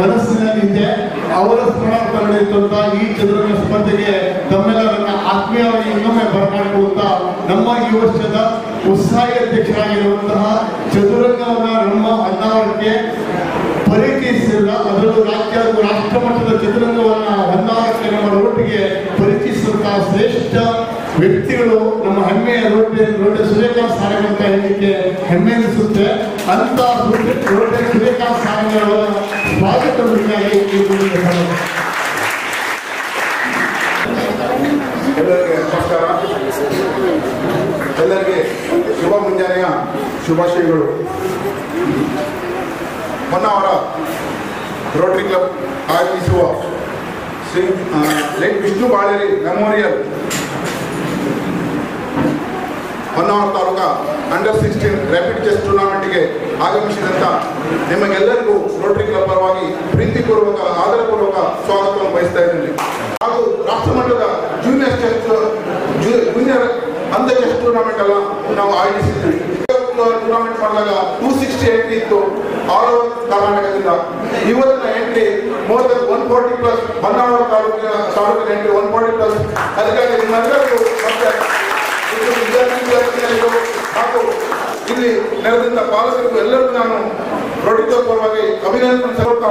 ಮನಸ್ಸಿನಲ್ಲಿದೆ. ಅವರ ಸ್ಮರಣಾರ್ಥ ನಡೆಯುವಂತಹ ಈ ಚದುರಂಗ ಸ್ಪರ್ಧೆಗೆ ತಮ್ಮೆಲ್ಲರನ್ನ ಆತ್ಮೀಯವಾಗಿ ಇನ್ನೊಮ್ಮೆ ಬರಮಾಡಿಕೊಳ್ಳುತ್ತಾ ನಮ್ಮ ಈ ವರ್ಷದ ಉತ್ಸಾಹಿ ಅಧ್ಯಕ್ಷರಾಗಿರುವಂತಹ ಚದುರಂಗವನ್ನ ನಮ್ಮ ಹೊನ್ನಾವರಕ್ಕೆ ಪರಿಚಯಿಸಿಲ್ಲ. ಅದರಲ್ಲೂ ರಾಜ್ಯ ಹಾಗೂ ರಾಷ್ಟ್ರ ಮಟ್ಟದ ಚದುರಂಗವನ್ನ ಹೊನ್ನಾವರಕ್ಕೆ ನಮ್ಮ ರೋಟಿಗೆ ಪರಿಚಯಿಸುವಂತಹ ಶ್ರೇಷ್ಠ ವ್ಯಕ್ತಿಗಳು ನಮ್ಮ ಹೆಮ್ಮೆಯ ರೋಟೆ ಸೂರ್ಯಕಾಂತ್ ಸಾರಂಗ್ ಅಂತ ಹೇಳಲಿಕ್ಕೆ ಹೆಮ್ಮೆ ಅನಿಸುತ್ತೆ. ಅಂತ ರೋಟೆ ಸೂರ್ಯಕಾಂತ್ ಸಾರಂಗ್ ಅವರ ಸ್ವಾಗತ ಎಲ್ಲರಿಗೆ ನಮಸ್ಕಾರ. ಎಲ್ಲರಿಗೆ ಶುಭ ಮುಂಜಾನೆಯ ಶುಭಾಶಯಗಳು. ಹೊನ್ನಾವರ ರೋಟರಿ ಕ್ಲಬ್ ಆಯೋಜಿಸುವ ಶ್ರೀ ಲೈಟ್ ವಿಷ್ಣು ಬಾಳೇರಿ ಮೆಮೋರಿಯಲ್ ಹೊನ್ನಾವರ ತಾಲೂಕಾ ಅಂಡರ್-16 ರ್ಯಾಪಿಡ್ ಚೆಸ್ ಟೂರ್ನಮೆಂಟ್ಗೆ ಆಗಮಿಸಿದಂಥ ನಿಮಗೆಲ್ಲರಿಗೂ ರೋಟರಿ ಕ್ಲಬ್ ಪರವಾಗಿ ಪ್ರೀತಿಪೂರ್ವಕ ಆದರಪೂರ್ವಕ ಸ್ವಾಗತವನ್ನು ಬಯಸ್ತಾ ಇದ್ದೀನಿ. ಹಾಗೂ ರಾಷ್ಟ್ರಮಟ್ಟದ ಜೂನಿಯರ್ ಅಂಧ ಚೆಸ್ ಟೂರ್ನಮೆಂಟ್ ಎಲ್ಲ ನಾವು ಆಯೋಜಿಸಿದ್ವಿ. ಟೂರ್ನಮೆಂಟ್ ಮಾಡಿದಾಗ 260 ಎಂಟ್ರಿ ಇತ್ತು ಆಲ್ ಓವರ್ ಕರ್ನಾಟಕದಿಂದ. ಇವತ್ತಿನ ಎಂಟ್ರಿ ಮೋರ್ ದನ್ 140+ ಹೊನ್ನಾವರ ತಾಲೂಕಿನ ಎಂಟ್ರಿ 140+. ಅದಕ್ಕಾಗಿ ನಿಮ್ಮೆಲ್ಲರಿಗೂ ಮತ್ತೆ ವಿದ್ಯಾರ್ಥಿಗಳು ಹಾಗೂ ಇಲ್ಲಿ ನೆರೆದಂತ ಪಾಲಕರಿಗೂ ಎಲ್ಲರಿಗೂ ನಾನು ರೋಟರಿ ಕ್ಲಬ್ ಪರವಾಗಿ ಅಭಿನಂದನೆ ಸಲ್ಲಿಸುತ್ತಾ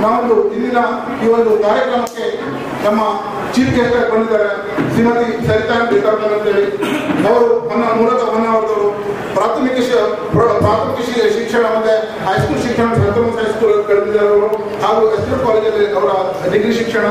ನಾವೊಂದು ಇಂದಿನ ಈ ಒಂದು ಕಾರ್ಯಕ್ರಮಕ್ಕೆ ನಮ್ಮ ಚೀಫ್ ಗೆಸ್ಟ್ ಆಗಿ ಬಂದಿದ್ದಾರೆ ಶ್ರೀಮತಿ ಸರಿತಾ ಅಂತೇಳಿ. ಅವರು ಮೂಲತಃ ಹೊನ್ನಾವರದವರು. ಪ್ರಾಥಮಿಕ ಶಿಕ್ಷಣ ಮತ್ತೆ ಹೈಸ್ಕೂಲ್ ಶಿಕ್ಷಣ ಪ್ರಥಮ ಹೈಸ್ಕೂಲ್ ಕಳೆದಿದ್ದಾರೆ ಅವರು. ಹಾಗೂ ಎಸ್ಎಲ್ ಕಾಲೇಜಲ್ಲಿ ಅವರ ಡಿಗ್ರಿ ಶಿಕ್ಷಣ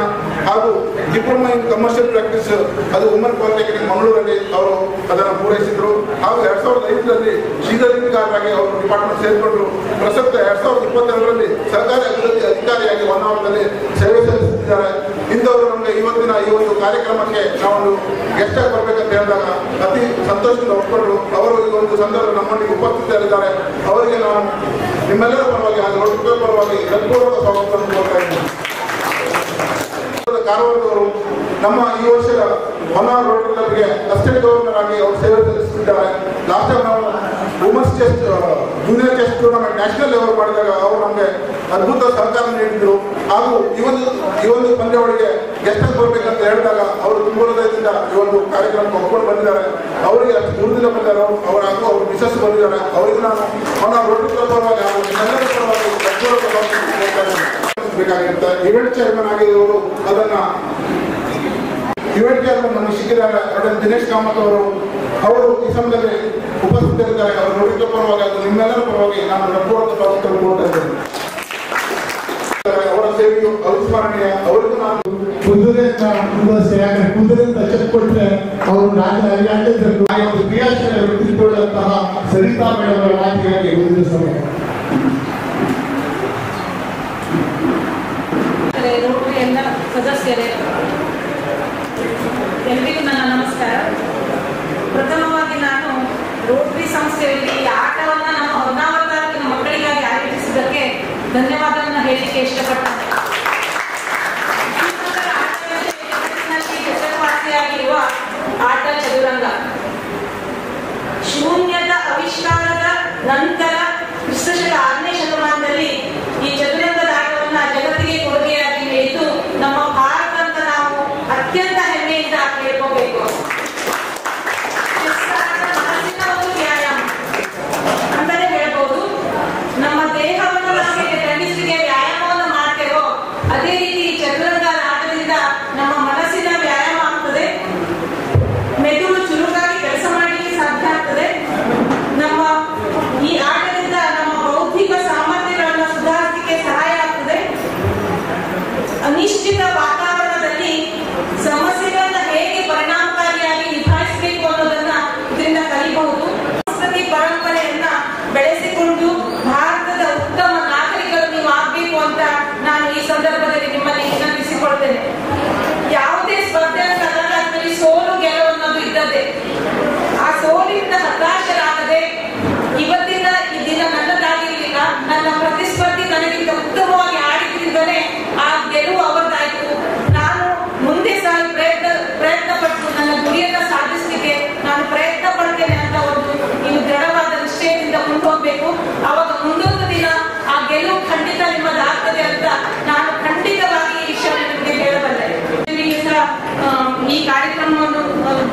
ಹಾಗೂ ಡಿಪ್ಲೊಮಾ ಇನ್ ಕಮರ್ಷಿಯಲ್ ಪ್ರಾಕ್ಟೀಸ್ ಅದು ವುಮನ್ ಪಾಲಿಟೆಕ್ನಿಕ್ ಮಂಗಳೂರಲ್ಲಿ ಅವರು ಅದನ್ನು ಪೂರೈಸಿದ್ರು. ಹಾಗೂ 2005ರಲ್ಲಿ ಶ್ರೀಧರಿಗಾರರಾಗಿ ಅವರು ಡಿಪಾರ್ಟ್ಮೆಂಟ್ ಸೇರಿಕೊಂಡ್ರು. ಪ್ರಸಕ್ತ 2022ರಲ್ಲಿ ಸರ್ಕಾರಿ ಅಭಿವೃದ್ಧಿ ಅಧಿಕಾರಿಯಾಗಿ ಹೊನ್ನಾವರದಲ್ಲಿ ಸೇವೆ ಸಲ್ಲಿಸುತ್ತಿದ್ದಾರೆ. ಇಂಥವರು ನಮಗೆ ಇವತ್ತಿನ ಈ ಒಂದು ಕಾರ್ಯಕ್ರಮಕ್ಕೆ ನಾವೊಂದು ಗೆಸ್ಟ್ ಆಗಿ ಬರಬೇಕಂತ ಹೇಳಿದಾಗ ಅತಿ ಸಂತೋಷದಿಂದ ಒಪ್ಪಿಕೊಂಡ್ರು. ಅವರು ಈ ಒಂದು ಸಂದರ್ಭ ನಮ್ಮೊಂದಿಗೆ ಉಪಸ್ಥಿತರಿದ್ದಾರೆ. ಅವರಿಗೆ ನಾವು ನಿಮ್ಮೆಲ್ಲರ ಪರವಾಗಿ ಹಾಗೂ ರೋಟರಿ ಕ್ಲಬ್ ಪರವಾಗಿ ಹೃತ್ಪೂರ್ವಕ ಸ್ವಾಗತವನ್ನು ಕೋರ್ತಾ ಇದ್ದೀನಿ. ಕಾರವಾರದವರು ನಮ್ಮ ಈ ವರ್ಷದ ಹೊನ್ನಾವರ ರೋಟರಿ ಕ್ಲಬ್ಗೆ ಅಸಿಸ್ಟೆಂಟ್ ಗವರ್ನರ್ ಆಗಿ ಅವರು ಸೇವೆ ಸಲ್ಲಿಸುತ್ತಿದ್ದಾರೆ. ಲಾಸ್ಟ್ ಟೈಮ್ ನಾವು women's chess junior chess tournament national level ಮಾಡಿದಾಗ ಅವರು ನಮಗೆ ಅದ್ಭುತ ಸಹಕಾರ ನೀಡಿದ್ರು. ಹಾಗೂ ಈ ಒಂದು ಪಂದ್ಯಾವಳಿಗೆ ಗೆಸ್ಟ್ ಆಗಿ ಬರಬೇಕಂತ ಹೇಳಿದಾಗ ಅವರು ತುಂಬ ಹೃದಯದಿಂದ ಈ ಒಂದು ಕಾರ್ಯಕ್ರಮಕ್ಕೆ ಒಪ್ಪಿಕೊಂಡು ಬಂದಿದ್ದಾರೆ. ಅವರಿಗೆ ಅಷ್ಟು ದೂರದಿಂದ ಬಂದಿದ್ದಾರೆ. ಅವರ ಹಾಗೂ ಅವರು ಮಿಸಸ್ ಬಂದಿದ್ದಾರೆ. ಅವರಿಗೆ ನಾನು ಹೊನ್ನಾವರ ರೋಟರಿ ಕ್ಲಬ್ ಪರವಾಗಿ ಹಾಗೂ ಎಲ್ಲರ ಪರವಾಗಿ ಬೇಕಾಗಿರುತ್ತೆ. ಇವೆಂಟ್ ಚೇರ್ಮನ್ ಆಗಿರೋರು ಅದನ್ನ ಇವೆಂಟ್ ಚೇರ್ಮನ್ ನಮಗೆ ಸಿಕ್ಕಿದ್ದಾರೆ ದಿನೇಶ್ ಕಾಮತ್ ಅವರು ಈ ಸಮಯದಲ್ಲಿ ಉಪಸ್ಥಿತರಿದ್ದಾರೆ. ಅವರು ರೋಟರಿ ಕ್ಲಬ್ ಪರವಾಗಿ ಅದು ನಿಮ್ಮೆಲ್ಲರ ಪರವಾಗಿ ನಾನು ಹೃತ್ಪೂರ್ವಕ ಸ್ವಾಗತವನ್ನು ಕೋರ್ತಾ ಇದ್ದೇನೆ. ಅವರ ಸೇವೆಯು ಅವಿಸ್ಮರಣೀಯ. ಅವರಿಗೂ ನಾನು ಕುದುರೆ ಚೆಕ್ ಕೊಟ್ಟರೆ ಅವರು ಒಂದು ಕ್ರಿಯಾಶೀಲ ವ್ಯಕ್ತಿತ್ವದಂತಹ ಸರಿತಾ ಮೇಡಮ್ ಅವರ ಮಾತಿಗಾಗಿ ಮುಂದಿನ ಸಮಯ. ರೋಟರಿ ಎಲ್ಲ ಸದಸ್ಯರೇ, ಎಲ್ಲರಿಗೂ ನನ್ನ ನಮಸ್ಕಾರ. ಪ್ರಥಮವಾಗಿ ನಾನು ರೋಟರಿ ಸಂಸ್ಥೆಯಲ್ಲಿ ಈ ಆಟವನ್ನು ನಮ್ಮ ಹೊನ್ನಾವರ ತಾಲೂಕಿನ ಮಕ್ಕಳಿಗಾಗಿ ಆಯೋಜಿಸಿದ್ದಕ್ಕೆ ಧನ್ಯವಾದವನ್ನು ಹೇಳಲಿಕ್ಕೆ ಇಷ್ಟಪಡ್ತೇನೆ. ಹೆಸರುವಾಸಿಯಾಗಿರುವ ಆಟ ಚದುರಂಗ ಶೂನ್ಯದ ಆವಿಷ್ಕಾರದ ನಂತರ ಕ್ರಿಸ್ತಶಕ 6ನೇ ಶತಮಾನದಲ್ಲಿ ಈ ಚದುರಂಗದ ಆಟವನ್ನು ಜಗತ್ತಿಗೆ ಕೊಡುಗೆಯಾಗಿ ನೀಡಿದ್ದು ನಮ್ಮ ಭಾರತ ಅಂತ ನಾವು ಅತ್ಯಂತ ಹೆಮ್ಮೆಯಿಂದ ಹೇಳ್ಕೋಬೇಕು. ಮನಸ್ಸಿನ ಒಂದು ವ್ಯಾಯಾಮ ಅಂತಾನೆ ಹೇಳ್ಬೋದು. ನಮ್ಮ ದೇಹವನ್ನು ನಮಗೆ ದಂಡಿಸಿಗೆ ವ್ಯಾಯಾಮವನ್ನು ಮಾಡ್ತೇವೋ ಅದೇ ರೀತಿ ಚದುರಂಗದ ಆಟದಿಂದ ನಮ್ಮ ಮನಸ್ಸಿನ ವ್ಯಾಯಾಮ ಆಗ್ತದೆ. ಮೆದುಳು ಚುರುಕಾಗಿ ಕೆಲಸ ಮಾಡಲಿಕ್ಕೆ ಸಾಧ್ಯ ಆಗ್ತದೆ. ನಮ್ಮ ಈ ಆಟದ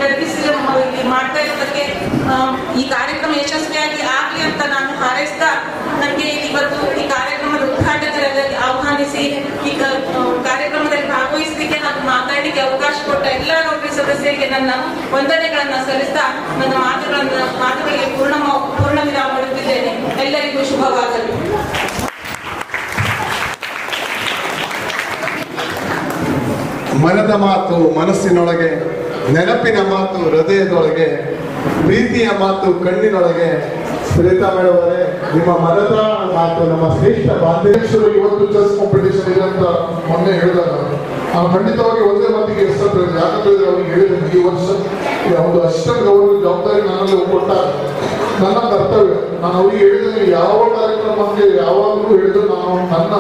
ಜರುಗಿಸಿ ಮಾಡ್ತಾ ಇರೋದಕ್ಕೆ ಈ ಕಾರ್ಯಕ್ರಮ ಯಶಸ್ವಿಯಾಗಿ ಆಗಲಿ ಅಂತ ನಾನು ಹಾರೈಸ್ತಾ, ನನಗೆ ಇವತ್ತು ಈ ಕಾರ್ಯಕ್ರಮದ ಉದ್ಘಾಟಕರಾಗಿ ಆಹ್ವಾನಿಸಿ ಈ ಕಾರ್ಯಕ್ರಮದಲ್ಲಿ ಭಾಗವಹಿಸಲಿಕ್ಕೆ ಹಾಗೂ ಮಾತಾಡಲಿಕ್ಕೆ ಅವಕಾಶ ಕೊಟ್ಟ ಎಲ್ಲ ರೋಟರಿ ಸದಸ್ಯರಿಗೆ ನನ್ನ ವಂದನೆಗಳನ್ನ ಸಲ್ಲಿಸ್ತಾ ನನ್ನ ಮಾತುಗಳಿಗೆ ಪೂರ್ಣ ವಿರಾಮ ಮಾಡುತ್ತಿದ್ದೇನೆ. ಎಲ್ಲರಿಗೂ ಶುಭವಾಗಲಿ. ಮನದ ಮಾತು ಮನಸ್ಸಿನೊಳಗೆ, ನೆನಪಿನ ಮಾತು ಹೃದಯದೊಳಗೆ, ಪ್ರೀತಿಯ ಮಾತು ಕಣ್ಣಿನೊಳಗೆ. ಸುನೀತಾ ಮೇಡಮ್ ಅವರೇ, ನಿಮ್ಮ ಮನದ ಮಾತು ನಮ್ಮ ಶ್ರೇಷ್ಠ ಬಾಂಧವ್ಯರು ಇವತ್ತು ಚೆಸ್ ಕಾಂಪಿಟೇಷನ್ ಇದೆ ಅಂತ ಮೊನ್ನೆ ಹೇಳಿದಾಗ ನಾನು ಖಂಡಿತವಾಗಿ ಒಂದೇ ಮಾತಿಗೆ ಹೆಸರು ಯಾಕಂದ್ರೆ ಅವ್ರಿಗೆ ಹೇಳಿದ್ದೇನೆ, ಈ ವರ್ಷ ಒಂದು ಅಷ್ಟೇ ಗೌರವ ಜವಾಬ್ದಾರಿ ನನ್ನಲ್ಲಿ ಕೊಟ್ಟಾಗ ನನ್ನ ಕರ್ತವ್ಯ. ನಾನು ಅವ್ರಿಗೆ ಹೇಳಿದ್ದೇನೆ, ಯಾವ ಕಾರ್ಯಕ್ರಮಕ್ಕೆ ಯಾವಾಗಲೂ ಹೇಳಿದ್ರು ನಾನು ನನ್ನ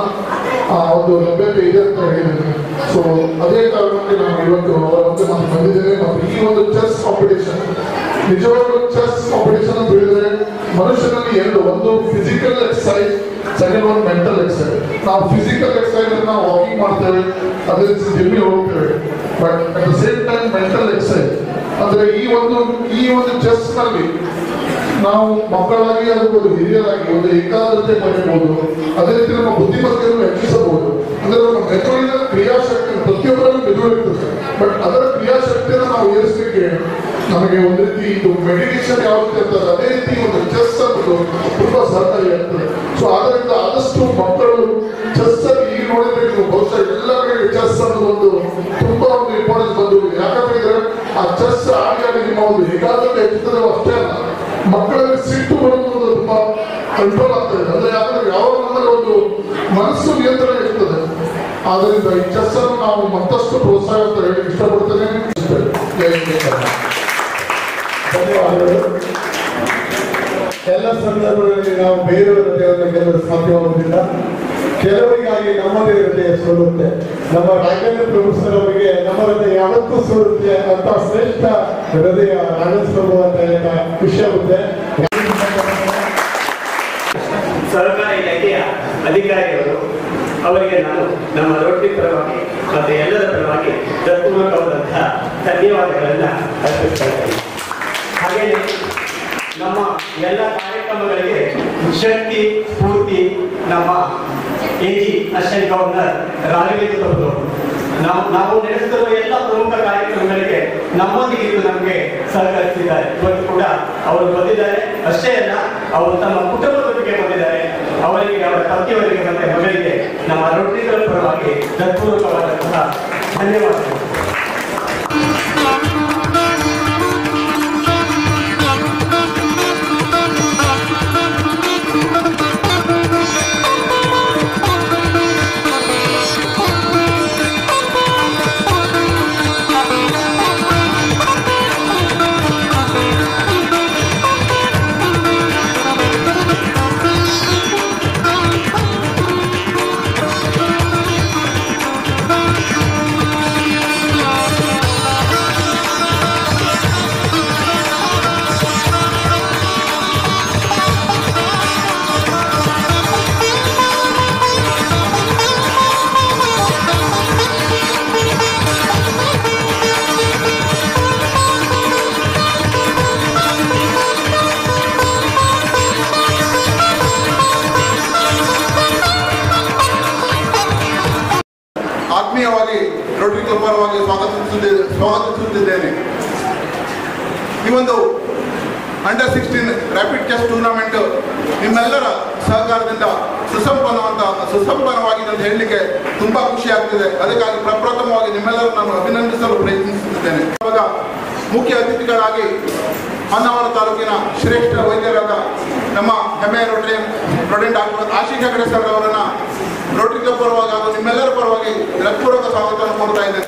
ಒಂದು ಲಭ್ಯತೆ ಇದೆ ಅಂತ ಹೇಳಿದ್ದೇನೆ. ಸೊ ಅದೇ ಕಾರಣಕ್ಕೆ ನಾನು ಇವತ್ತು ಅವರ ಮುಂದೆ ನಾನು ಬಂದಿದ್ದೇನೆ. ಮತ್ತು ಈ ಒಂದು ಚೆಸ್ ಕಾಂಪಿಟೇಷನ್ ನಿಜವಾಗ್ಲೂ ಚೆಸ್ ಕಾಂಪಿಟೇಷನ್ ಅಂತ ಹೇಳಿದ್ರೆ ಮನುಷ್ಯನಲ್ಲಿ ಎರಡು, ಒಂದು ಫಿಸಿಕಲ್ ಎಕ್ಸರ್ಸೈಸ್, ಸೆಕೆಂಡ್ ಒಂದು ಮೆಂಟಲ್ ಎಕ್ಸರ್ಸೈಸ್. ನಾವು ಫಿಸಿಕಲ್ ಎಕ್ಸರ್ಸೈಸ್ ನಾವು ವಾಕಿಂಗ್ ಮಾಡ್ತೇವೆ, ಅದೇ ಜಿಮ್ಮಿಗೆ ಹೋಗ್ತೇವೆ, but at the same time mental exercise ಅಂದ್ರೆ ಈ ಒಂದು ಚೆಸ್ ನಲ್ಲಿ ನಾವು ಮಕ್ಕಳಾಗಿ ಆಗಬಹುದು, ಹಿರಿಯರಾಗಿ ಒಂದು ಏಕಾಗ್ರತೆ ಪಡೆಯಬಹುದು. ಅದೇ ರೀತಿ ನಮ್ಮ ಬುದ್ಧಿಮತ್ತೆಯನ್ನು ಹೆಚ್ಚಿಸಬಹುದು. ಅಂದ್ರೆ ನಮ್ಮ ಮೆದುಳಿನ ಕ್ರಿಯಾಶಕ್ತಿ ಪ್ರತಿಯೊಬ್ಬರಲ್ಲೂ ಮೆದುಳು ಇರ್ತದೆ, ಬಟ್ ಅದರ ಕ್ರಿಯಾಶಕ್ತಿಯನ್ನು ನಾವು ಏರಿಸಲಿಕ್ಕೆ ನಮಗೆ ಒಂದು ರೀತಿ ಇದು ಮೆಡಿಟೇಷನ್ ಯಾವ ರೀತಿ ಇರ್ತದೆ ಅದೇ ರೀತಿ ಒಂದು ಚೆಸ್ ಅನ್ನೋದು ತುಂಬಾ ಸಹಕಾರಿ ಆಗ್ತದೆ. ಸೊ ಆದ್ದರಿಂದ ಆದಷ್ಟು ಮಕ್ಕಳು ಚೆಸ್ ಅಲ್ಲಿ ಈಗ ನೋಡಿದ್ರೆ ನೀವು ಬಹುಶಃ ಎಲ್ಲರಿಗೆ ಚೆಸ್ ಅನ್ನೋದು ಒಂದು ತುಂಬಾ ಒಂದು ಇಂಪಾರ್ಟೆನ್ಸ್ ಬಂದಿದೆ. ಯಾಕಂದ್ರೆ ಆ ಚೆಸ್ ಆಡಿ ನಿಮ್ಮ ಒಂದು ಏಕಾಗ್ರತೆ ಹೆಚ್ಚುತ್ತದೆ ಅಷ್ಟೇ ಅಲ್ಲ, ಮಕ್ಕಳಲ್ಲಿ ಸಿಟ್ಟು ಬರುವುದು ತುಂಬಾ ಕಂಟ್ರೋಲ್ ಆಗ್ತದೆ. ಅಂದ್ರೆ ಯಾಕಂದ್ರೆ ಯಾವ ನಮ್ಮಲ್ಲಿ ಒಂದು ಮನಸ್ಸು ನಿಯಂತ್ರಣ ಇರ್ತದೆ. ಆದ್ರಿಂದ ಈ ಚೆಸ್ ಅನ್ನು ನಾವು ಮತ್ತಷ್ಟು ಪ್ರೋತ್ಸಾಹ ಅಂತ ಹೇಳಿ ಇಷ್ಟಪಡ್ತೇನೆ. ಧನ್ಯವಾದಗಳು. ಎಲ್ಲ ಸಂದರ್ಭಗಳಲ್ಲಿ ನಾವು ಬೇರೆಯವರ ಹೃದಯವನ್ನು ಗೆಲ್ಲಲು ಸಾಧ್ಯವಾಗುವುದಿಲ್ಲ. ಕೆಲವರಿಗಾಗಿ ನಮ್ಮದೇ ಹೃದಯ ಸೋಲುತ್ತೆ. ನಮ್ಮ ರಾಘವೇಂದ್ರ ಪ್ರಭು ಸರ್ ಅವರಿಗೆ ನಮ್ಮ ಹೃದಯ ಯಾವತ್ತೂ ಸೋಲುತ್ತೆ ಅಂತ ಶ್ರೇಷ್ಠ ಹೃದಯ ರಾಘವೇಂದ್ರ ಪ್ರಭು ಅಂತ ವಿಷಯವಿದೆ. ಸರ್ಕಾರಿ ಇಲಾಖೆಯ ಅಧಿಕಾರಿಗಳು ಅವರಿಗೆ ನಾನು ನಮ್ಮ ರೋಟರಿ ಪರವಾಗಿ ಮತ್ತು ಎಲ್ಲರ ಪರವಾಗಿ ಹೃತ್ಪೂರ್ವಕವಾದಂತಹ ಧನ್ಯವಾದಗಳನ್ನು ಅರ್ಪಿಸ್ತಾ ಇದ್ದೇನೆ. ಹಾಗೆಯೇ ನಮ್ಮ ಎಲ್ಲ ಕಾರ್ಯಕ್ರಮಗಳಿಗೆ ಶಕ್ತಿ ಸ್ಫೂರ್ತಿ ನಮ್ಮ AG ಅಸಿಸ್ಟೆಂಟ್ ಗವರ್ನರ್ ರಾಘವೇಂದ್ರ ಅವರು ನಾವು ನಡೆಸುತ್ತಿರುವ ಎಲ್ಲ ಪ್ರಮುಖ ಕಾರ್ಯಕ್ರಮಗಳಿಗೆ ನಮ್ಮೊಂದಿಗೆ ನಮಗೆ ಸಹಕರಿಸಿದ್ದಾರೆ. ಇವತ್ತು ಕೂಡ ಅವರು ಬಂದಿದ್ದಾರೆ. ಅಷ್ಟೇ ಅಲ್ಲ, ಅವರು ತಮ್ಮ ಕುಟುಂಬದೊಂದಿಗೆ ಬಂದಿದ್ದಾರೆ. ಅವರಿಗೆ, ಅವರ ಪತಿಯವರಿಗೆ ಮತ್ತೆ ಮಗಳಿಗೆ ನಮ್ಮ ರೋಟರಿಗಳ ಪರವಾಗಿ ಹೃತ್ಪೂರ್ವಕವಾದಂತಹ ಧನ್ಯವಾದಗಳು. ಆತ್ಮೀಯವಾಗಿ ರೋಟರಿ ಕ್ಲಬ್ ಪರವಾಗಿ ಸ್ವಾಗತಿಸುತ್ತಿದ್ದೇನೆ. ಈ ಒಂದು ಅಂಡರ್-16 ರ್ಯಾಪಿಡ್ ಚೆಸ್ ಟೂರ್ನಮೆಂಟ್ ನಿಮ್ಮೆಲ್ಲರ ಸಹಕಾರದಿಂದ ಸುಸಂಪನ್ನವಾಗಿದೆ ಅಂತ ಹೇಳಲಿಕ್ಕೆ ತುಂಬಾ ಖುಷಿ ಆಗ್ತಿದೆ. ಅದಕ್ಕಾಗಿ ಪ್ರಪ್ರಥಮವಾಗಿ ನಿಮ್ಮೆಲ್ಲರೂ ನಾನು ಅಭಿನಂದಿಸಲು ಪ್ರಯತ್ನಿಸುತ್ತಿದ್ದೇನೆ. ಇವಾಗ ಮುಖ್ಯ ಅತಿಥಿಗಳಾಗಿ ಹೊನ್ನಾವರ ತಾಲೂಕಿನ ಶ್ರೇಷ್ಠ ವೈದ್ಯರಾದ ನಮ್ಮ ಹೆಮ್ಮೆಯ Rotary doctor Ashish Hegde sir ಅವರನ್ನ ರೋಟರಿ ಕ್ಲಬ್ ಪರವಾಗಿ ಹಾಗೂ ನಿಮ್ಮೆಲ್ಲರ ಪರವಾಗಿ ಹೃತ್ಪೂರ್ವಕ ಸ್ವಾಗತವನ್ನು ಕೊಡ್ತಾ ಇದ್ದೇನೆ.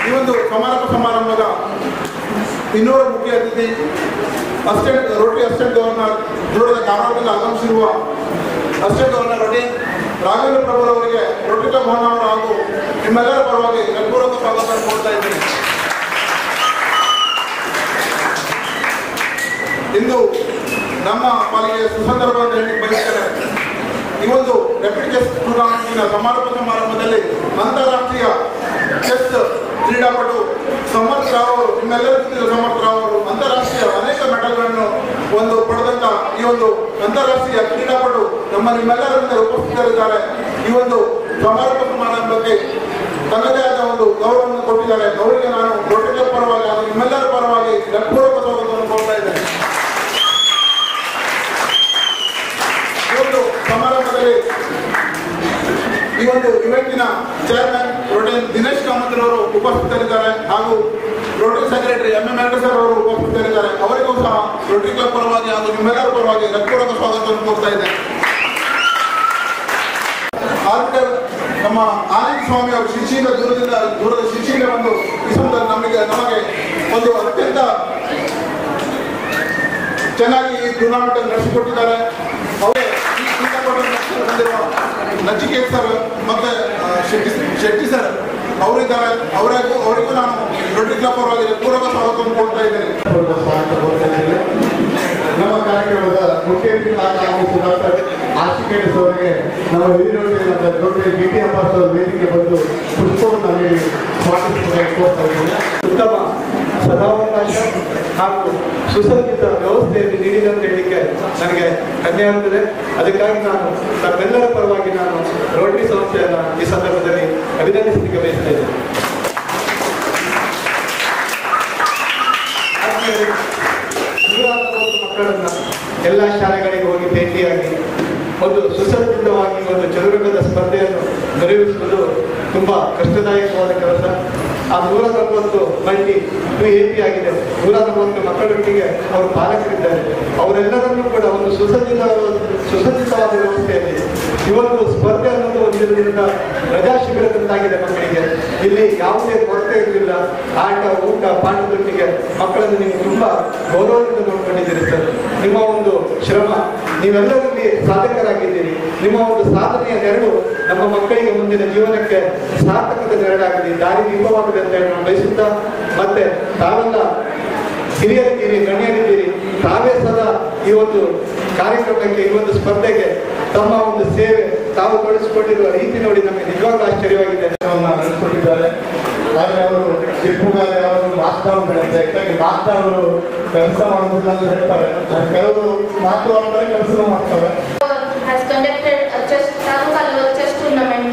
ಈ ಒಂದು ಸಮಾರಂಭದ ಇನ್ನೋರ್ವ ಮುಖ್ಯ ಅತಿಥಿ ರೋಟರಿ ಅಸಿಸ್ಟೆಂಟ್ ಗವರ್ನರ್ ದೂರದ ಕಾರವಾರದಿಂದ ಆಗಮಿಸಿರುವ ಅಸಿಸ್ಟೆಂಟ್ ಗವರ್ನರ್ ರಾಘವೇಂದ್ರ ಪ್ರಭು ಅವರಿಗೆ ರೋಟರಿ ಕ್ಲಬ್ ಹೊನ್ನಾವರ ಹಾಗೂ ನಿಮ್ಮೆಲ್ಲರ ಪರವಾಗಿ ಹೃತ್ಪೂರ್ವಕ ಸ್ವಾಗತವನ್ನು ಕೊಡ್ತಾ ಇದ್ದೇನೆ. ಇಂದು ನಮ್ಮ ಪಾಲಿಗೆ ಸುಸಂದರ್ಭ ಅಂತ ಹೇಳಿ ಬಯಸ್ತಾರೆ. ಈ ಒಂದು ರ್ಯಾಪಿಡ್ ಚೆಸ್ ಟೂರ್ನಮೆಂಟಿನ ಸಮಾರೋಪ ಸಮಾರಂಭದಲ್ಲಿ ಅಂತಾರಾಷ್ಟ್ರೀಯ ಚೆಸ್ ನಿಮ್ಮೆಲ್ಲರಿಗೂ ಸಮರ್ಥರಾವ್ ಅವರು ಅಂತಾರಾಷ್ಟ್ರೀಯ ಅನೇಕ ಮೆಡಲ್ಗಳನ್ನು ಪಡೆದಂತ ಈ ಒಂದು ಅಂತಾರಾಷ್ಟ್ರೀಯ ಕ್ರೀಡಾಪಟು ನಿಮ್ಮೆಲ್ಲರ ಮುಂದೆ ಉಪಸ್ಥಿತರಿದ್ದಾರೆ. ಈ ಒಂದು ಸಮಾರೋಪ ಸಮಾರಂಭಕ್ಕೆ ತನ್ನದೇ ಆದ ಒಂದು ಗೌರವವನ್ನು ಕೊಟ್ಟಿದ್ದಾರೆ. ಅವರಿಗೆ ನಾನು ರೋಟರಿ ಪರವಾಗಿ ಹಾಗೂ ನಿಮ್ಮೆಲ್ಲರ ಪರವಾಗಿ ಹೃತ್ಪೂರ್ವಕ ಸ್ವಾಗತವನ್ನು ಕೊಡ್ತಾ ಇದ್ದೇನೆ. ಈ ಒಂದು ಸಮಾರಂಭದಲ್ಲಿ ಈ ಒಂದು ಇವೆಂಟಿನ ಚೇರ್ಮನ್ ರೋಟರಿ ದಿನೇಶ್ ಕಾಮತ್ ಅವರು ಉಪಸ್ಥಿತರಿದ್ದಾರೆ ಹಾಗೂ ರೋಟರಿ ಸೆಕ್ರೆಟರಿ MM ವೆಂಕಟೇಶ್ವರ ಅವರು ಉಪಸ್ಥಿತರಿದ್ದಾರೆ. ಅವರಿಗೂ ಸಹ ರೋಟರಿ ಕ್ಲಬ್ ಪರವಾಗಿ ಹಾಗೂ ನಿಮ್ಮೆಲ್ಲರ ಪರವಾಗಿ ಹೃತ್ಪೂರ್ವಕ ಸ್ವಾಗತವನ್ನು ಕೊಡ್ತಾ ಇದ್ದೇನೆ. ಆರ್ಬಿಟರ್ ನಮ್ಮ ಆನಂದ ಸ್ವಾಮಿ ಅವರು ಶಿರ್ಷಿಯಿಂದ ದೂರದ ಶಿರ್ಷಿಗೆ ಬಂದು ಈ ಸಂದರ್ಭದಲ್ಲಿ ನಮಗೆ ಒಂದು ಅತ್ಯಂತ ಚೆನ್ನಾಗಿ ಈ ಟೂರ್ನಮೆಂಟ್ ಅನ್ನು ನಡೆಸಿಕೊಟ್ಟಿದ್ದಾರೆ. ಅವರೇ ಈ ಕ್ರೀಡಾಪಟು ಬಂದಿರುವ ನಚಿಕೇತ್ ಸರ್ ಮತ್ತೆ ಶೆಟ್ಟಿ ಸರ್ ಅವರಿದ್ದಾರೆ. ಅವರಿಗೂ ನಾನು ರೋಟರಿ ಕ್ಲಬ್ ಪರವಾಗಿ ಪೂರ್ವಕ ಸ್ವಾಗತವನ್ನು ಕೊಡ್ತಾ ಇದ್ದೇನೆ. ನಮ್ಮ ಕಾರ್ಯಕ್ರಮದ ಮುಖ್ಯ ಅತಿಥಿ ಡಾಕ್ಟರ್ ಆಶಿಕೇಶ್ ಅವರಿಗೆ ನಮ್ಮ ಹಿರಿಯ ರೋಟರಿ BT ಅಂಬಾಸಡರ್ ವೇದಿಕೆ ಬಂದು ಪುಷ್ಪವನ್ನು ನೀಡಿ ಸ್ವಾಗತಿಸುವುದಕ್ಕೆ ಕೋರ್ತಾ ಇದ್ದೇನೆ. ಉತ್ತಮ ಸದಾವಕಾಶ ಹಾಗೂ ಸುಸಜ್ಜಿತ ವ್ಯವಸ್ಥೆಯನ್ನು ನೀಡಿದೆ ಅಂತ ಹೇಳಲಿಕ್ಕೆ ನನಗೆ ಹೆಮ್ಮೆ ಆಗ್ತದೆ. ಅದಕ್ಕಾಗಿ ನಾನು ನಮ್ಮೆಲ್ಲರ ಪರವಾಗಿ ನಾನು ರೋಟರಿ ಸಂಸ್ಥೆಯನ್ನು ಈ ಸಂದರ್ಭದಲ್ಲಿ ಅಭಿನಂದಿಸಲಿಕ್ಕೆ ಬಯಸ್ತಾ ಇದ್ದೇನೆ. ಮಕ್ಕಳನ್ನ ಎಲ್ಲ ಶಾಲೆಗಳಿಗೆ ಹೋಗಿ ಭೇಟಿಯಾಗಿ ಒಂದು ಸುಸಜ್ಜಿತವಾಗಿ ಒಂದು ಚದುರಂಗದ ಸ್ಪರ್ಧೆಯನ್ನು ನಿರ್ವಹಿಸುವುದು ತುಂಬಾ ಕಷ್ಟದಾಯಕವಾದ ಕೆಲಸ. ಆ 140 ಮಂದಿ AP ಆಗಿದೆ. 140 ಮಕ್ಕಳೊಟ್ಟಿಗೆ ಅವರು ಪಾಲಕರಿದ್ದಾರೆ. ಅವರೆಲ್ಲರನ್ನೂ ಕೂಡ ಒಂದು ಸುಸಜ್ಜಿತವಾದ ವ್ಯವಸ್ಥೆಯಲ್ಲಿ ಇವತ್ತು ಸ್ಪರ್ಧೆ ಅನ್ನೋದು ಒಂದಿರದಿಂದ ರಜಾ ಶಿಬಿರದಂತಾಗಿದೆ ಮಕ್ಕಳಿಗೆ. ಇಲ್ಲಿ ಯಾವುದೇ ಕೊರತೆ ಇರಲಿಲ್ಲ. ಆಟ ಊಟ ಪಾಠದೊಟ್ಟಿಗೆ ಮಕ್ಕಳನ್ನು ನೀವು ತುಂಬಾ ಗೌರವದಿಂದ ನೋಡ್ಕೊಂಡಿದ್ದೀರಿ ಸರ್. ನಿಮ್ಮ ಒಂದು ಶ್ರಮ, ನೀವೆಲ್ಲರಲ್ಲಿ ಸಾಧಕರಾಗಿದ್ದೀರಿ. ನಿಮ್ಮ ಒಂದು ಸಾಧನೆಯ ನೆರಳು ನಮ್ಮ ಮಕ್ಕಳಿಗೆ ಮುಂದಿನ ಜೀವನಕ್ಕೆ ಸಾರ್ಥಕದ ನೆರಳಾಗಲಿ, ದಾರಿ ದೀಪವಾಗಲಿ ಅಂತ ಹೇಳಿ ನಾನು ಬಯಸುತ್ತಾ, ಮತ್ತೆ ತಾವೆಲ್ಲ ಹಿರಿಯರಿದ್ದೀರಿ, ಗಣ್ಯರಿದ್ದೀರಿ. ತಾವೇ ಸದಾ ಈ ಒಂದು ಕಾರ್ಯಕ್ರಮಕ್ಕೆ, ಈ ಒಂದು ಸ್ಪರ್ಧೆಗೆ ತಮ್ಮ ಒಂದು ಸೇವೆ ತಾವು ತೊಡಗಿಸಿಕೊಂಡಿರುವ ರೀತಿ ನೋಡಿ ನಮಗೆ ನಿಜವಾಗ್ಲೂ ಆಶ್ಚರ್ಯವಾಗಿದೆ. ನಡೆಸಿಕೊಟ್ಟಿದ್ದಾರೆ. ಆದರೆ ಅವರು ಶಿಲ್ಪಗಾರೆ ಅವರು ಲಾಕ್ಡೌನ್ ಲಾಕ್ಡೌನ್ ಕೆಲಸ ಮಾಡುವುದಿಲ್ಲ ಅಂತ ಹೇಳ್ತಾರೆ. ಕೆಲವರು ಮಾತುವಾಡ್ತಾರೆ, ಕೆಲಸ ಮಾಡ್ತಾರೆ. Has conducted a taluka level chess tournament,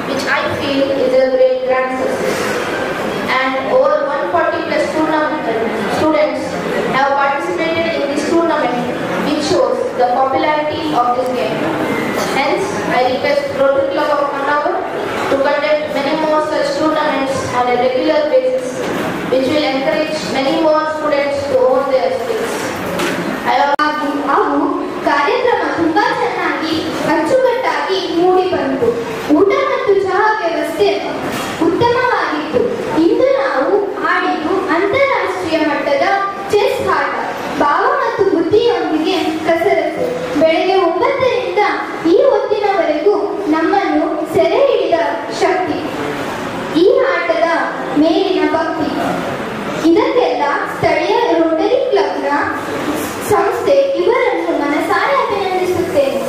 which I feel is a great grand success. And over 140 plus students have participated in this tournament, which shows the popularity of this game. Hence, I request Rotary Club of Honavar to conduct many more such tournaments on a regular basis, which will encourage many more students to own their skills. ಕಾರ್ಯಕ್ರಮ ತುಂಬಾ ಚೆನ್ನಾಗಿ ಅಚ್ಚುಕಟ್ಟಾಗಿ ಮೂಡಿ ಬಂತು. ಊಟ ಮತ್ತು ಚಹಾ ವ್ಯವಸ್ಥೆ ಉತ್ತಮವಾಗಿತ್ತು. ಇಂದು ನಾವು ಆಡಿದ್ದು ಅಂತಾರಾಷ್ಟ್ರೀಯ ಮಟ್ಟದ ಚೆಸ್ ಆಟ. ಭಾವ ಮತ್ತು ಬುದ್ಧಿಯೊಂದಿಗೆ ಕಸರತ್ತು. ಬೆಳಗ್ಗೆ 9ರಿಂದ ಈ ಹೊತ್ತಿನವರೆಗೂ ನಮ್ಮನ್ನು ಸೆರೆ ಹಿಡಿದ ಶಕ್ತಿ, ಈ ಆಟದ ಮೇಲಿನ ಭಕ್ತಿ, ಇದಕ್ಕೆಲ್ಲ ಸ್ಥಳೀಯ ರೋಟರಿ ಕ್ಲಬ್ನ ಸಂಸ್ಥೆ ಇವರನ್ನು ಮನಸಾರೆ ಅಭಿನಂದಿಸುತ್ತೇನೆ.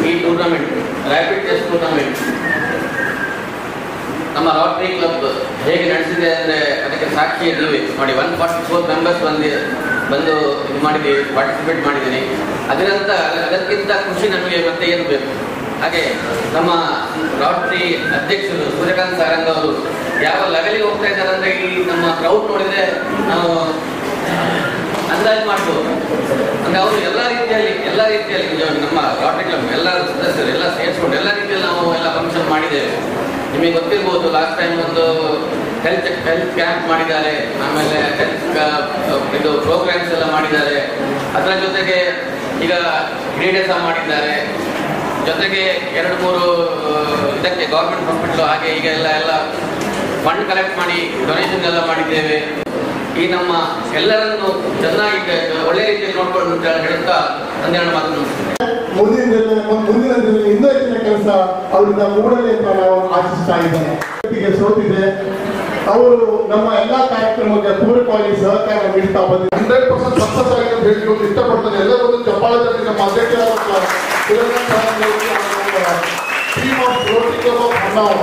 ಈ ಟೂರ್ನಮೆಂಟ್, ರ್ಯಾಪಿಡ್ ಚೆಸ್ ಟೂರ್ನಮೆಂಟ್, ನಮ್ಮ ರೋಟರಿ ಕ್ಲಬ್ ಹೇಗೆ ನಡೆಸಿದೆ ಅಂದರೆ ಅದಕ್ಕೆ ಸಾಕ್ಷಿ ನೀವೇ ನೋಡಿ. 144 ಮೆಂಬರ್ಸ್ ಬಂದು ಇದು ಮಾಡಿದ್ದೀವಿ, ಪಾರ್ಟಿಸಿಪೇಟ್ ಮಾಡಿದ್ದೀನಿ. ಅದಕ್ಕಿಂತ ಖುಷಿ ನಮಗೆ ಮತ್ತೆ ಏನು ಬೇಕು. ಹಾಗೆ ನಮ್ಮ ರೋಟರಿ ಅಧ್ಯಕ್ಷರು ಸೂರ್ಯಕಾಂತ್ ಸಾರಂಗ್ ಅವರು ಯಾವ ಲೆವೆಲಿಗೆ ಹೋಗ್ತಾ ಇದ್ದಾರೆ ಅಂದರೆ, ಈ ನಮ್ಮ ಕ್ರೌಡ್ ನೋಡಿದರೆ ನಾವು ಅಂದಾಜು ಮಾಡ್ಬೋದು. ಅಂದರೆ ಅವರು ಎಲ್ಲ ರೀತಿಯಲ್ಲಿ ನಿಜವಾಗಿ ನಮ್ಮ ರೋಟರಿ ಕ್ಲಬ್ ಎಲ್ಲ ಸದಸ್ಯರು ಎಲ್ಲ ಸೇರಿಸ್ಕೊಂಡು ಎಲ್ಲ ರೀತಿಯಲ್ಲಿ ನಾವು ಎಲ್ಲ ಫಂಕ್ಷನ್ ಮಾಡಿದ್ದೇವೆ. ನಿಮಗೆ ಗೊತ್ತಿರ್ಬೋದು, ಲಾಸ್ಟ್ ಟೈಮ್ ಒಂದು ಹೆಲ್ತ್ ಕ್ಯಾಂಪ್ ಮಾಡಿದ್ದಾರೆ, ಆಮೇಲೆ ಇದು ಪ್ರೋಗ್ರಾಮ್ಸ್ ಎಲ್ಲ ಮಾಡಿದ್ದಾರೆ. ಅದರ ಜೊತೆಗೆ ಈಗ ಕ್ರೀಡೆ ಸಹ ಮಾಡಿದ್ದಾರೆ. ಜೊತೆಗೆ 2-3 ಇದಕ್ಕೆ ಗೌರ್ಮೆಂಟ್ ಹಾಸ್ಪಿಟಲ್ ಹಾಗೆ ಈಗ ಎಲ್ಲ ಫಂಡ್ ಕಲೆಕ್ಟ್ ಮಾಡಿ ಡೊನೇಷನ್ ಎಲ್ಲ ಮಾಡಿದ್ದೇವೆ. ಈ ನಮ್ಮ ಎಲ್ಲರನ್ನು ಚೆನ್ನಾಗಿ ಒಳ್ಳೆ ರೀತಿಯಲ್ಲಿ ನೋಡ್ಕೊಂಡು ಹೇಳುತ್ತಾ ಒಂದೆರಡು ಮಾತು ಮುಂದಿನ ದಿನದಲ್ಲಿ ಇನ್ನೂ ಹೆಚ್ಚಿನ ಕೆಲಸ ಅವರಿಂದ ಮೂಡಲಿ ಅಂತ ನಾವು ಆಶಿಸ್ತಾ ಇದ್ದೇನೆ. ಸೋತಿದೆ ಅವರು ನಮ್ಮ ಎಲ್ಲಾ ಕಾರ್ಯಕ್ರಮಕ್ಕೆ ಪೂರಕವಾಗಿ ಸಹಕಾರ ನೀಡ್ತಾ ಬಂದಿದ್ದಾರೆ. 100% ಸಕ್ಸಸ್ ಆಗಿದೆ ಅಂತ ಹೇಳಿ ಇಷ್ಟಪಡ್ತಾರೆ. ಎಲ್ಲರೂ ಚಪ್ಪಾಳದಲ್ಲಿ ನಮ್ಮ ಅಧ್ಯಕ್ಷರಾದ team of rotary club of Honnavar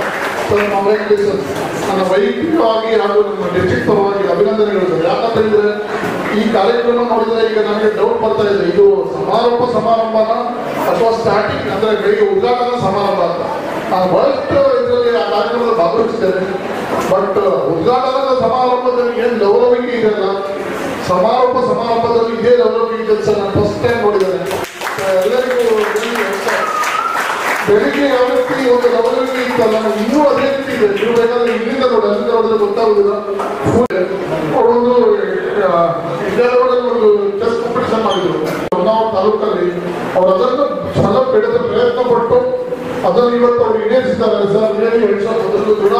congratulation. ನನ್ನ ವೈಯಕ್ತಿಕವಾಗಿ ಹಾಗೂ ನಮ್ಮ ಡಿಸ್ಟ್ರಿಕ್ಟ್ ಪರವಾಗಿ ಅಭಿನಂದನೆಗಳು. ಯಾಕಂತ ಹೇಳಿದ್ರೆ ಈ ಕಾರ್ಯಕ್ರಮ ನೋಡಿದ್ರೆ ಈಗ ನನಗೆ ಡೌಟ್ ಬರ್ತಾ ಇದೆ, ಇದು ಸಮಾರಂಭನ ಅಥವಾ ಸ್ಟಾರ್ಟಿಂಗ್ ಅಂದ್ರೆ ಬೆಳಿಗ್ಗೆ ಉದ್ಘಾಟನಾ ಸಮಾರಂಭ ಅಂತ. ನಾನು ಬಹಳಷ್ಟು ಇದರಲ್ಲಿ ಆ ಕಾರ್ಯಕ್ರಮದಲ್ಲಿ ಭಾಗವಹಿಸಿದ್ದೇನೆ. ಬಟ್ ಉದ್ಘಾಟನಾ ಸಮಾರಂಭದಲ್ಲಿ ಏನು ಲವಲವಿಕೆ ಇದೆಯಲ್ಲ, ಸಮಾರಂಭದಲ್ಲಿ ಇದೇ ಲವಲವಿಕೆ ಇದೆ ಸರ್. ನಾನು ಫಸ್ಟ್ ಟೈಮ್ ನೋಡಿದ್ದೇನೆ. ಎಲ್ಲರಿಗೂ ಬೆಳಿಗ್ಗೆ ಯಾವ ರೀತಿ ಒಂದು ಲವಲವಿಕೆ ಇತ್ತಲ್ಲ, ಇನ್ನೂ ಅದೇ ರೀತಿ ಇದೆ. ನೀವು ಬೇಕಾದ್ರೆ ಇಲ್ಲಿಂದ ನೋಡಿದ್ರೆ ಗೊತ್ತಾಗುದಿಲ್ಲ. ಅವರೊಂದು ವಿದ್ಯಾಲಯಗಳಲ್ಲಿ ಒಂದು ಚೆಸ್ ಕಾಂಪಿಟಿಷನ್ ಮಾಡಿದ್ರು ನಾವು ತಾಲೂಕಲ್ಲಿ. ಅವರು ಅದನ್ನು ಛಲ ಬೆಳೆದ ಪ್ರಯತ್ನ ಪಟ್ಟು ಅದನ್ನು ಇವತ್ತು ಅವರು ಈಡೇರಿಸಿದ್ದಾರೆ ಸರ್. ಹೇಳಿ 2 ವರ್ಷ ಮೊದಲು ದೃಢ